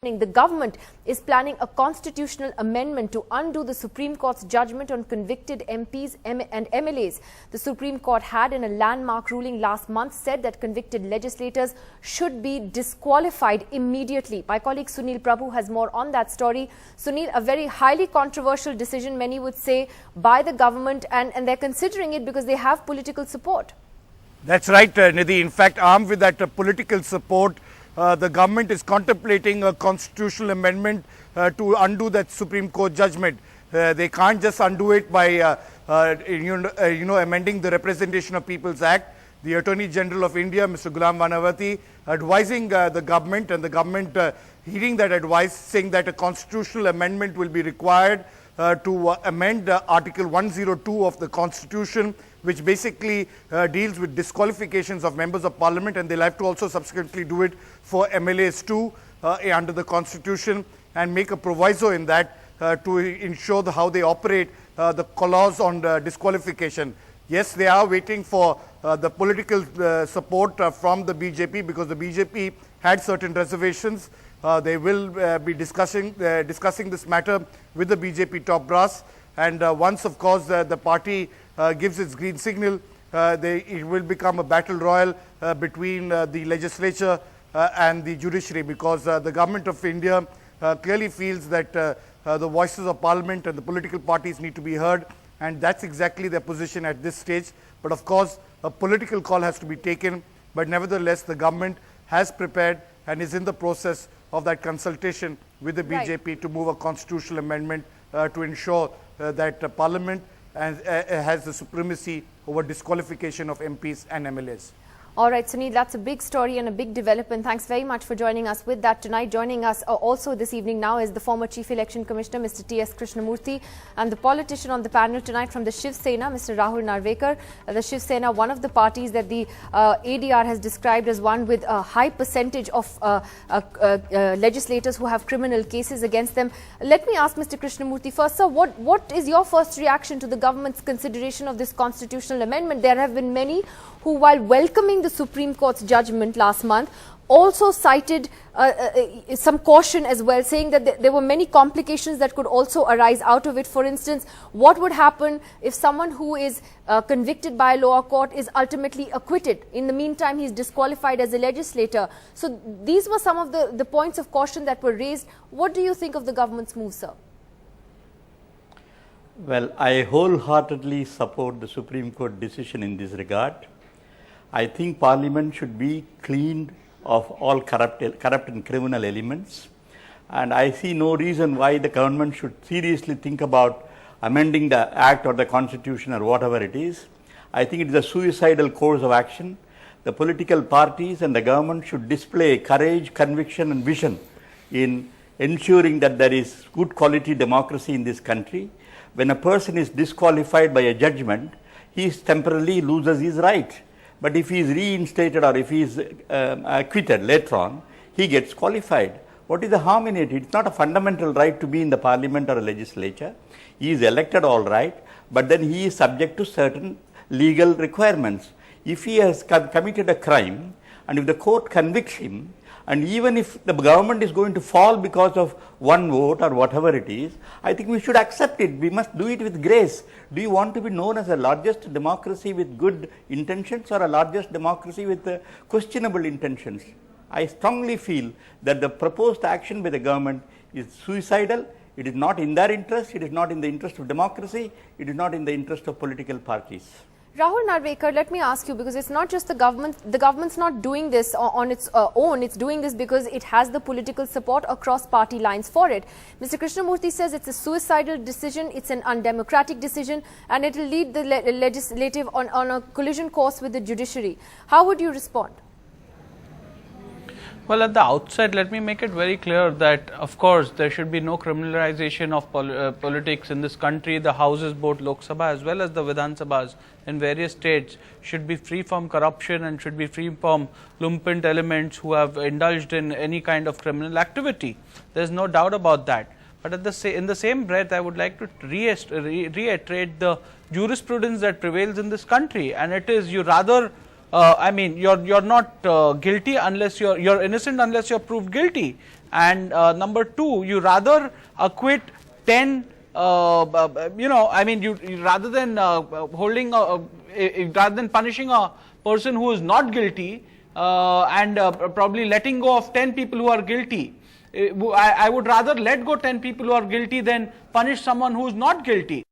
The government is planning a constitutional amendment to undo the Supreme Court's judgment on convicted MPs and MLAs. The Supreme Court had, in a landmark ruling last month, said that convicted legislators should be disqualified immediately. My colleague Sunil Prabhu has more on that story. Sunil, a very highly controversial decision, many would say, by the government, and they're considering it because they have political support. That's right, Nidhi. In fact, armed with that political support, the government is contemplating a constitutional amendment to undo that Supreme Court judgment. They can't just undo it by amending the Representation of People's Act. The Attorney General of India, Mr. Ghulam Vanawati, advising the government, and the government heeding that advice, saying that a constitutional amendment will be required to amend Article 102 of the Constitution, which basically deals with disqualifications of members of parliament, and they'll have to also subsequently do it for MLAs too under the Constitution, and make a proviso in that to ensure how they operate the clause on the disqualification. Yes, they are waiting for the political support from the BJP, because the BJP had certain reservations. They will be discussing this matter with the BJP top brass, and once, of course, the party gives its green signal, it will become a battle royal between the legislature and the judiciary, because the government of India clearly feels that the voices of parliament and the political parties need to be heard, and that's exactly their position at this stage. But of course, a political call has to be taken, but nevertheless, the government has prepared and is in the process of that consultation with the BJP to move a constitutional amendment to ensure that Parliament has the supremacy over disqualification of MPs and MLAs. All right, Sunil, that's a big story and a big development. Thanks very much for joining us with that tonight. Joining us also this evening now is the former Chief Election Commissioner, Mr. T.S. Krishnamurthy, and the politician on the panel tonight from the Shiv Sena, Mr. Rahul Narvekar. The Shiv Sena, one of the parties that the ADR has described as one with a high percentage of legislators who have criminal cases against them. Let me ask Mr. Krishnamurthy first, sir, what is your first reaction to the government's consideration of this constitutional amendment? There have been many who, while welcoming the Supreme Court's judgment last month, also cited some caution as well, saying that there were many complications that could also arise out of it. For instance, what would happen if someone who is convicted by a lower court is ultimately acquitted? In the meantime, he is disqualified as a legislator. So these were some of the points of caution that were raised. What do you think of the government's move, sir? Well, I wholeheartedly support the Supreme Court decision in this regard. I think Parliament should be cleaned of all corrupt and criminal elements, and I see no reason why the government should seriously think about amending the Act or the Constitution or whatever it is. I think it is a suicidal course of action. The political parties and the government should display courage, conviction and vision in ensuring that there is good quality democracy in this country. When a person is disqualified by a judgment, he temporarily loses his right. But if he is reinstated or if he is acquitted later on, he gets qualified. What is the harm in it? It's not a fundamental right to be in the parliament or a legislature. He is elected all right, but then he is subject to certain legal requirements. If he has committed a crime and if the court convicts him, and even if the government is going to fall because of one vote or whatever it is, I think we should accept it. We must do it with grace. Do you want to be known as the largest democracy with good intentions or a largest democracy with questionable intentions? I strongly feel that the proposed action by the government is suicidal. It is not in their interest. It is not in the interest of democracy. It is not in the interest of political parties. Rahul Narvekar, let me ask you, because it's not just the government. The government's not doing this on its own. It's doing this because it has the political support across party lines for it. Mr. Krishnamurthy says it's a suicidal decision, it's an undemocratic decision, and it will lead the legislative on a collision course with the judiciary. How would you respond? Well, at the outset, let me make it very clear that, of course, there should be no criminalization of politics in this country. The houses, both Lok Sabha as well as the Vidhan Sabhas in various states, should be free from corruption and should be free from lumpen elements who have indulged in any kind of criminal activity. There is no doubt about that. But in the same breath, I would like to reiterate the jurisprudence that prevails in this country, and it is you rather I mean, you're not guilty unless you're innocent unless you're proved guilty. And number two, you rather acquit 10 I mean, you rather than rather than punishing a person who is not guilty and probably letting go of 10 people who are guilty, I would rather let go 10 people who are guilty than punish someone who is not guilty.